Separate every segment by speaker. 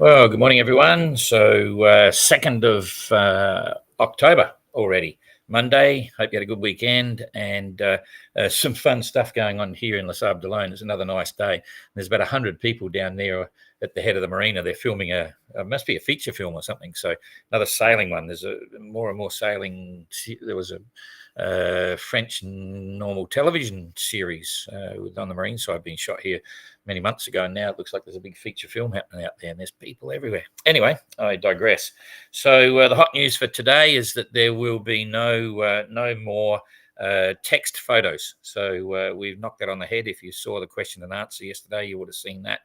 Speaker 1: Well, good morning, everyone. So, 2nd of October already, Monday. Hope you had a good weekend and some fun stuff going on here in Les Sables d'Olonne. It's another nice day. There's about 100 people down there at the head of the marina. They're filming must be a feature film or something. So, another sailing one. There's more and more sailing. There was a French normal television series on the marine side being shot here many months ago, and now it looks like there's a big feature film happening out there, and there's people everywhere. Anyway, I digress. So the hot news for today is that there will be no more text photos. So we've knocked that on the head. If you saw the question and answer yesterday, you would have seen that.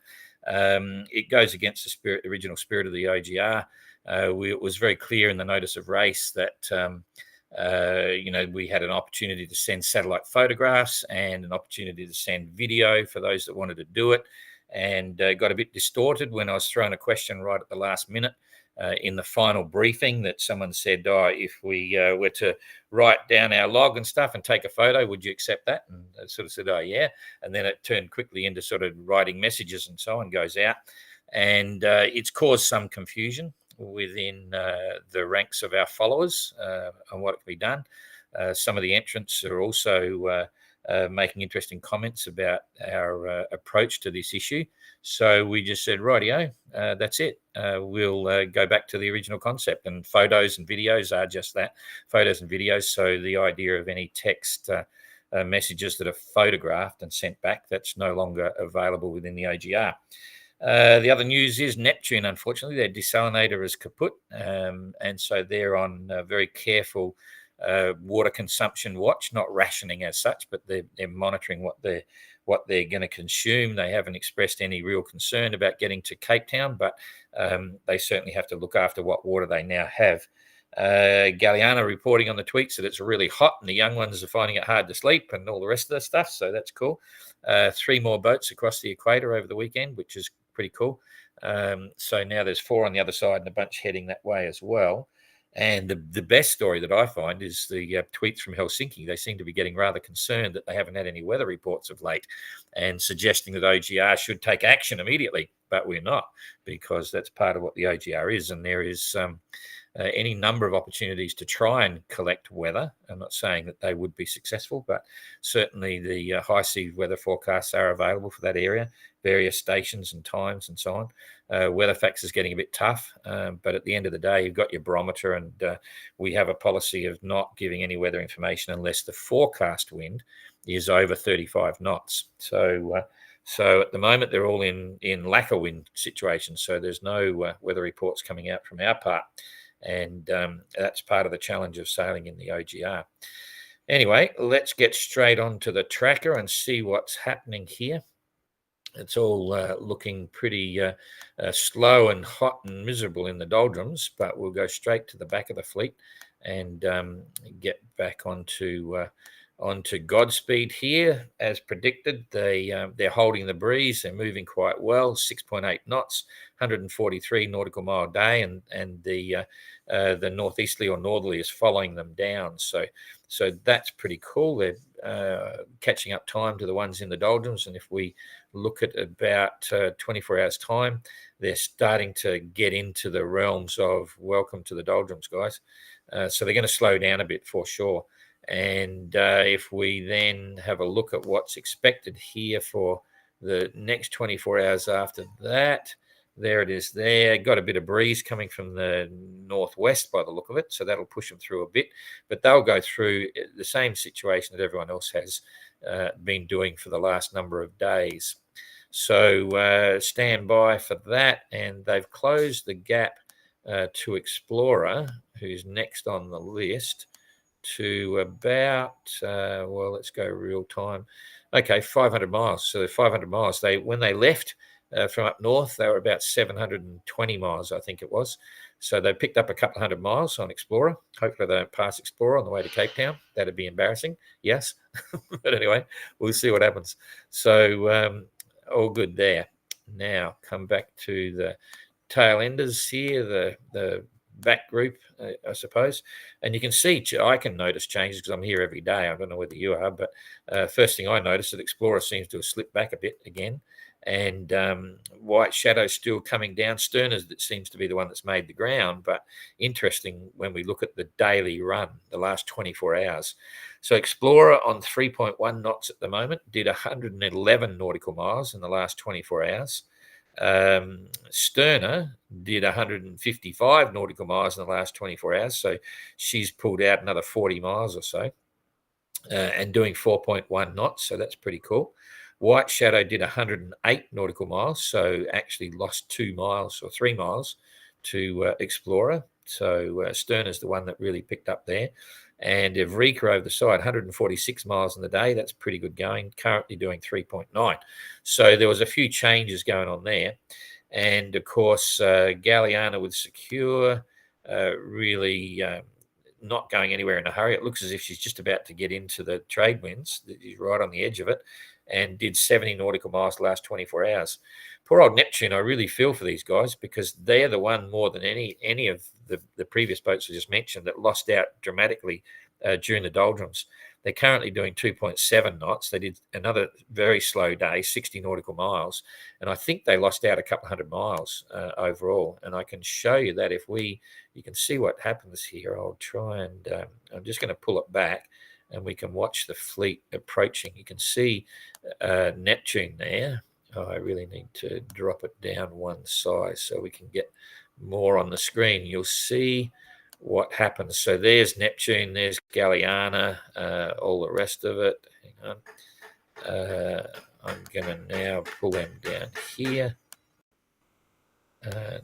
Speaker 1: It goes against the original spirit of the OGR. It was very clear in the notice of race that we had an opportunity to send satellite photographs and an opportunity to send video for those that wanted to do it, and got a bit distorted when I was thrown a question right at the last minute in the final briefing that someone said, if we were to write down our log and stuff and take a photo, would you accept that? And I sort of said, yeah. And then it turned quickly into sort of writing messages and so on goes out. And it's caused some confusion within the ranks of our followers on what can be done. Some of the entrants are also making interesting comments about our approach to this issue. So we just said, rightio, that's it. We'll go back to the original concept, and photos and videos are just that, photos and videos. So the idea of any text messages that are photographed and sent back, that's no longer available within the OGR. The other news is Neptune, unfortunately, their desalinator is kaput, and so they're on a very careful water consumption watch, not rationing as such, but they're monitoring what they're going to consume. They haven't expressed any real concern about getting to Cape Town, but they certainly have to look after what water they now have. Gallana reporting on the tweets that it's really hot and the young ones are finding it hard to sleep and all the rest of the stuff, so that's cool. 3 more boats across the equator over the weekend, which is pretty cool. So now there's 4 on the other side and a bunch heading that way as well. And the best story that I find is the tweets from Helsinki. They seem to be getting rather concerned that they haven't had any weather reports of late and suggesting that OGR should take action immediately. But we're not, because that's part of what the OGR is. And there is any number of opportunities to try and collect weather. I'm not saying that they would be successful, but certainly the high sea weather forecasts are available for that area, various stations and times and so on. WeatherFax is getting a bit tough, but at the end of the day, you've got your barometer, and we have a policy of not giving any weather information unless the forecast wind is over 35 knots. So at the moment, they're all in lack of wind situations, so there's no weather reports coming out from our part. And that's part of the challenge of sailing in the OGR. Anyway, let's get straight on to the tracker and see what's happening here. It's all looking pretty slow and hot and miserable in the doldrums, but we'll go straight to the back of the fleet and get back onto Godspeed here. As predicted, they're holding the breeze. They're moving quite well, 6.8 knots, 143 nautical mile a day, and the northeasterly or northerly is following them down. So that's pretty cool. They're catching up time to the ones in the doldrums, and if we look at about 24 hours time, they're starting to get into the realms of welcome to the doldrums, guys. So they're going to slow down a bit for sure. And if we then have a look at what's expected here for the next 24 hours after that, there it is there. Got a bit of breeze coming from the northwest by the look of it, so that'll push them through a bit. But they'll go through the same situation that everyone else has been doing for the last number of days. So stand by for that. And they've closed the gap to Explorer, who's next on the list, to about, let's go real time. Okay, 500 miles. So 500 miles. When they left from up north, they were about 720 miles, I think it was. So they picked up a couple of 100 miles on Explorer. Hopefully they don't pass Explorer on the way to Cape Town. That'd be embarrassing. Yes. But anyway, we'll see what happens. So all good there. Now come back to the tail enders here, the back group, I suppose. And you can see, I can notice changes because I'm here every day. I don't know whether you are, but first thing I noticed that Explorer seems to have slipped back a bit again. and White Shadow still coming down. Sterner that seems to be the one that's made the ground, but interesting when we look at the daily run, the last 24 hours. So Explorer on 3.1 knots at the moment, did 111 nautical miles in the last 24 hours. Sterner did 155 nautical miles in the last 24 hours, so she's pulled out another 40 miles or so, and doing 4.1 knots, so that's pretty cool. White Shadow did 108 nautical miles, so actually lost 2 miles or 3 miles to Explorer. So Sterner's the one that really picked up there. And Evrika over the side, 146 miles in the day. That's pretty good going. Currently doing 3.9. So there was a few changes going on there. And of course, Gallana with Secure, really not going anywhere in a hurry. It looks as if she's just about to get into the trade winds. She's right on the edge of it, and did 70 nautical miles the last 24 hours. Poor old Neptune, I really feel for these guys, because they're the one more than any of the previous boats I just mentioned that lost out dramatically during the doldrums. They're currently doing 2.7 knots. They did another very slow day, 60 nautical miles, and I think they lost out a couple hundred miles overall. And I can show you that if you can see what happens here. I'll try and I'm just going to pull it back, and we can watch the fleet approaching. You can see Neptune there. Oh, I really need to drop it down one size so we can get more on the screen. You'll see what happens. So there's Neptune, there's Gallana, all the rest of it. Hang on. I'm going to now pull them down here.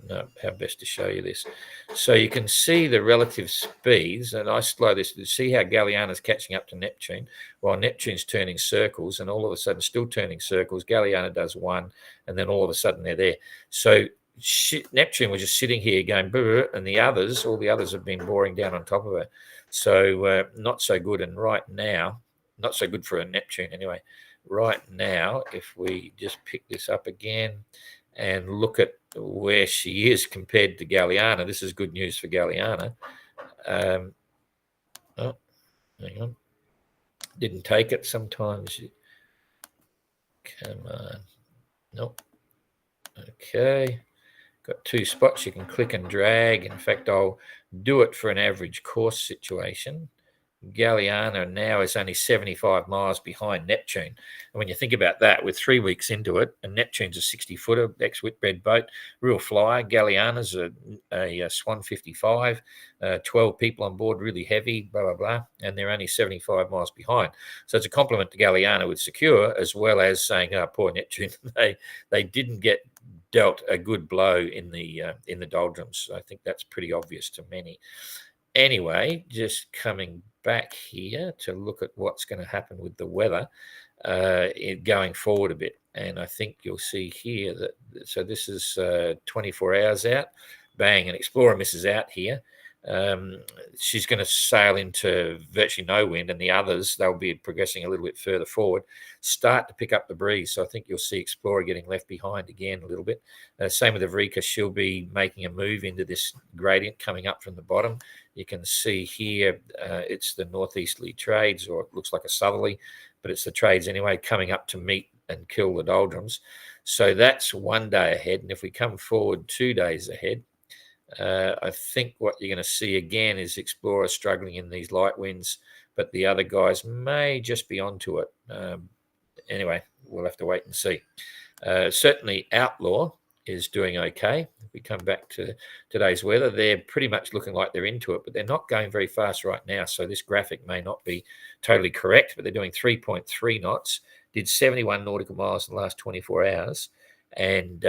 Speaker 1: No, how best to show you this. So you can see the relative speeds, and I slow this to see how Gallana's catching up to Neptune, while Neptune's turning circles, and all of a sudden still turning circles. Gallana does one, and then all of a sudden they're there. So Neptune was just sitting here going, and all the others have been boring down on top of her. So not so good. And right now, not so good for a Neptune anyway. Right now, if we just pick this up again and look at where she is compared to Gallana, this is good news for Gallana. Oh, hang on. Didn't take it sometimes. Come on. Nope. Okay. Got 2 spots you can click and drag. In fact, I'll do it for an average course situation. Gallana now is only 75 miles behind Neptune. And when you think about that, we're 3 weeks into it, and Neptune's a 60-footer, ex-Whitbread boat, real flyer. Gallana's a Swan 55, 12 people on board, really heavy, blah, blah, blah, and they're only 75 miles behind. So it's a compliment to Gallana with Secure, as well as saying, oh, poor Neptune, they didn't get dealt a good blow in the doldrums. I think that's pretty obvious to many. Anyway, just coming back here to look at what's going to happen with the weather going forward a bit. And I think you'll see here that, so this is 24 hours out. Bang, an Explorer misses out here. She's going to sail into virtually no wind, and the others, they'll be progressing a little bit further forward, start to pick up the breeze. So I think you'll see Explorer getting left behind again a little bit. Same with Evrika, she'll be making a move into this gradient coming up from the bottom. You can see here it's the northeasterly trades, or it looks like a southerly, but it's the trades anyway, coming up to meet and kill the doldrums. So that's 1 day ahead. And if we come forward 2 days ahead, I think what you're going to see again is Explorer struggling in these light winds, but the other guys may just be onto it. Anyway, we'll have to wait and see. Certainly Outlaw is doing okay. If we come back to today's weather, they're pretty much looking like they're into it, but they're not going very fast right now. So this graphic may not be totally correct, but they're doing 3.3 knots, did 71 nautical miles in the last 24 hours. And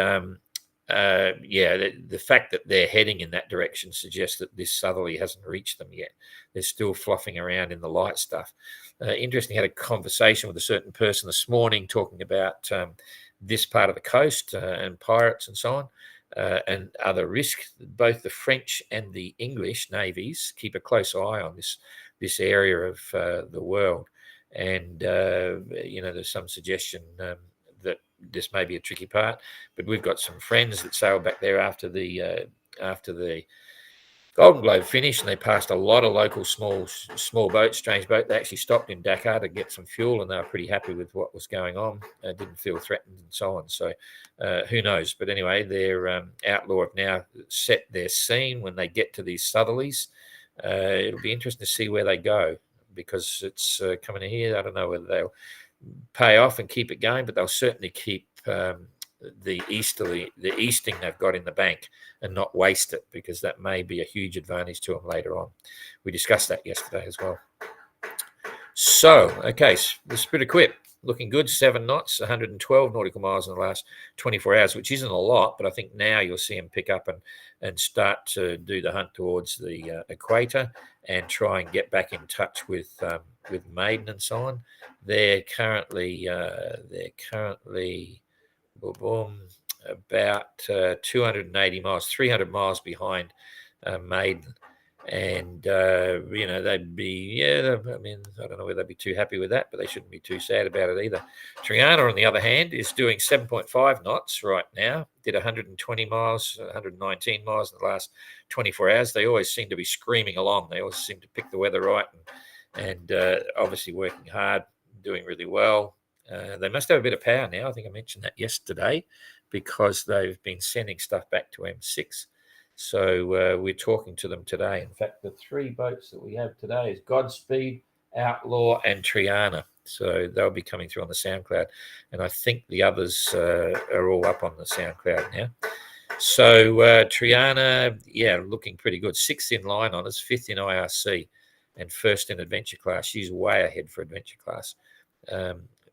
Speaker 1: the fact that they're heading in that direction suggests that this southerly hasn't reached them yet. They're still fluffing around in the light stuff. Interesting, had a conversation with a certain person this morning talking about this part of the coast and pirates and so on, and other risks. Both the French and the English navies keep a close eye on this area of the world. And, there's some suggestion that this may be a tricky part, but we've got some friends that sailed back there after the Golden Globe finished, and they passed a lot of local small boats, strange boat. They actually stopped in Dakar to get some fuel, and they were pretty happy with what was going on. Didn't feel threatened and so on. So who knows? But anyway, their Outlaw have now set their scene. When they get to these southerlies, it'll be interesting to see where they go, because it's coming in here. I don't know whether they'll pay off and keep it going, but they'll certainly keep the easting they've got in the bank and not waste it, because that may be a huge advantage to them later on. We discussed that yesterday as well. So, okay, the Spirit of Quip looking good, 7 knots, 112 nautical miles in the last 24 hours, which isn't a lot, but I think now you'll see them pick up and start to do the hunt towards the equator and try and get back in touch with Maiden and so on. They're currently about 280 miles, 300 miles behind Maiden. And, they'd be, I mean, I don't know whether they'd be too happy with that, but they shouldn't be too sad about it either. Triana, on the other hand, is doing 7.5 knots right now, did 120 miles, 119 miles in the last 24 hours. They always seem to be screaming along. They always seem to pick the weather right and obviously working hard, doing really well. They must have a bit of power now. I think I mentioned that yesterday, because they've been sending stuff back to M6. So we're talking to them today. In fact, the 3 boats that we have today is Godspeed, Outlaw, and Triana. So they'll be coming through on the SoundCloud. And I think the others are all up on the SoundCloud now. So Triana, looking pretty good. 6th in line on us, 5th in IRC, and 1st in adventure class. She's way ahead for adventure class.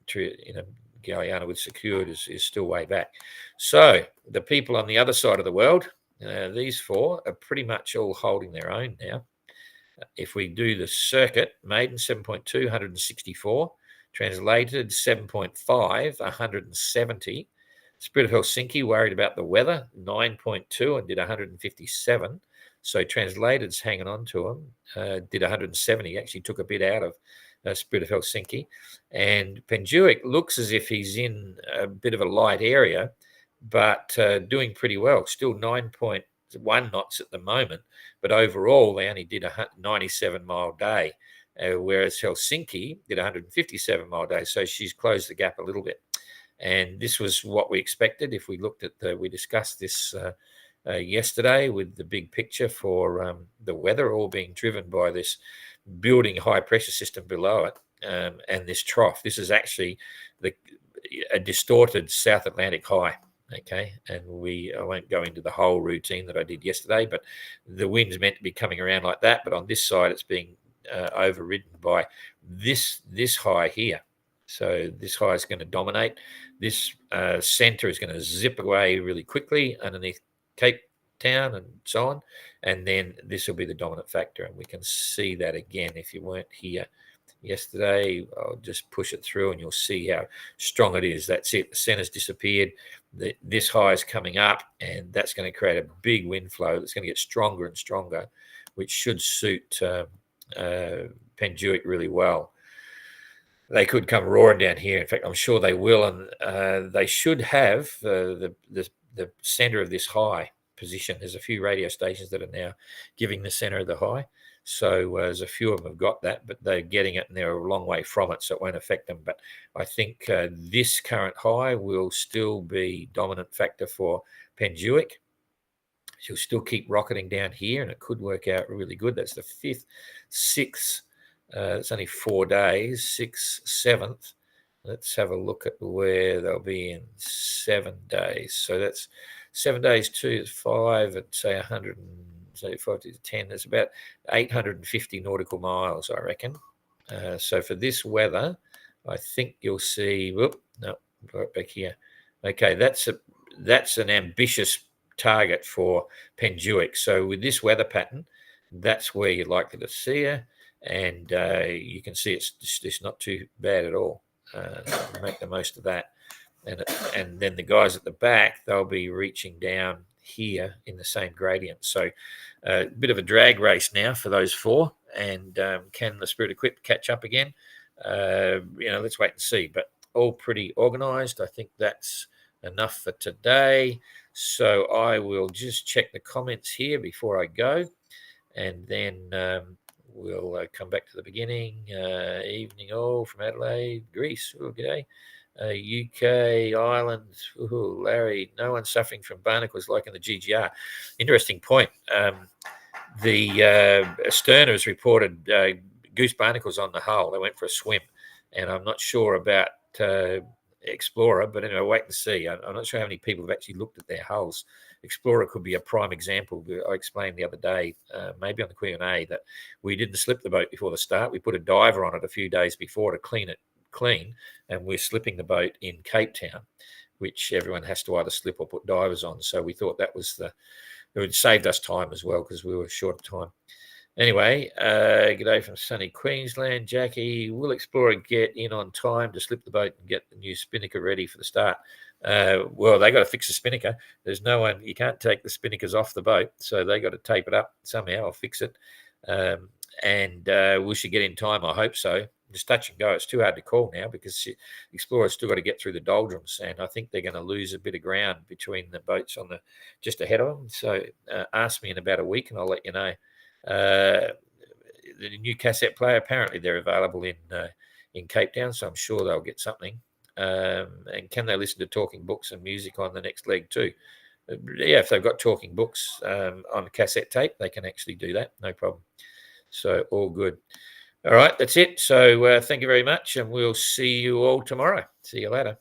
Speaker 1: Gallana with secured is still way back. So the people on the other side of the world, these 4 are pretty much all holding their own now. If we do the circuit, Maiden 7.2, 164, translated 7.5, 170. Spirit of Helsinki worried about the weather, 9.2 and did 157. So translated's hanging on to him, did 170, actually took a bit out of Spirit of Helsinki. And Penjuic looks as if he's in a bit of a light area, but doing pretty well. Still 9.1 knots at the moment, but overall they only did a 97-mile day, whereas Helsinki did a 157-mile day. So she's closed the gap a little bit. And this was what we expected. If we looked at we discussed this yesterday with the big picture for the weather, all being driven by this building high pressure system below it, and this trough. This is actually a distorted South Atlantic high. Okay, and I won't go into the whole routine that I did yesterday, but the wind's meant to be coming around like that. But on this side, it's being overridden by this high here. So this high is going to dominate. This center is going to zip away really quickly underneath Cape Town and so on. And then this will be the dominant factor. And we can see that again. If you weren't here yesterday, I'll just push it through and you'll see how strong it is. That's it. The center's disappeared. This high is coming up, and that's going to create a big wind flow that's going to get stronger and stronger, which should suit Penjuic really well. They could come roaring down here. In fact, I'm sure they will, and they should have the center of this high position. There's a few radio stations that are now giving the center of the high. So there's a few of them have got that, but they're getting it and they're a long way from it, so it won't affect them. But I think this current high will still be dominant factor for Penjuic. She'll still keep rocketing down here, and it could work out really good. That's the 5th, 6th. It's only 4 days, 6th, 7th. Let's have a look at where they'll be in 7 days. So that's 7 days, 2 is 5, at say 100, say 5 to 10. There's about 850 nautical miles, I reckon. So for this weather, I think you'll see. Right back here. Okay, that's an ambitious target for Penjuic. So with this weather pattern, that's where you're likely to see her. And you can see it's not too bad at all. So make the most of that. And then the guys at the back, they'll be reaching down here in the same gradient. So a bit of a drag race now for those 4. And can the Spirit of Quip catch up again? Let's wait and see. But all pretty organised. I think that's enough for today. So I will just check the comments here before I go. and then we'll come back to the beginning. Evening all from Adelaide, Greece. Oh, g'day. UK, Ireland. Ooh, Larry, no one suffering from barnacles like in the GGR. Interesting point. The Sterner has reported goose barnacles on the hull. They went for a swim, and I'm not sure about Explorer, but anyway, wait and see. I'm not sure how many people have actually looked at their hulls. Explorer could be a prime example. I explained the other day, maybe on the Q&A, that we didn't slip the boat before the start. We put a diver on it a few days before to clean it clean, and we're slipping the boat in Cape Town, which everyone has to either slip or put divers on. So we thought that was it saved us time as well because we were short of time. Anyway, g'day from sunny Queensland. Jackie, will Explorer get in on time to slip the boat and get the new spinnaker ready for the start? Well, they got to fix the spinnaker. There's no one, you can't take the spinnakers off the boat, so they got to tape it up somehow or fix it. And we should get in time, I hope so. Just touch and go. It's too hard to call now because Explorer's still got to get through the doldrums, and I think they're going to lose a bit of ground between the boats on the just ahead of them. So ask me in about a week, and I'll let you know. The new cassette player, apparently they're available in Cape Town, so I'm sure they'll get something. And can they listen to talking books and music on the next leg too? Yeah, if they've got talking books on cassette tape, they can actually do that, no problem. So all good. All right, that's it. So thank you very much, and we'll see you all tomorrow. See you later.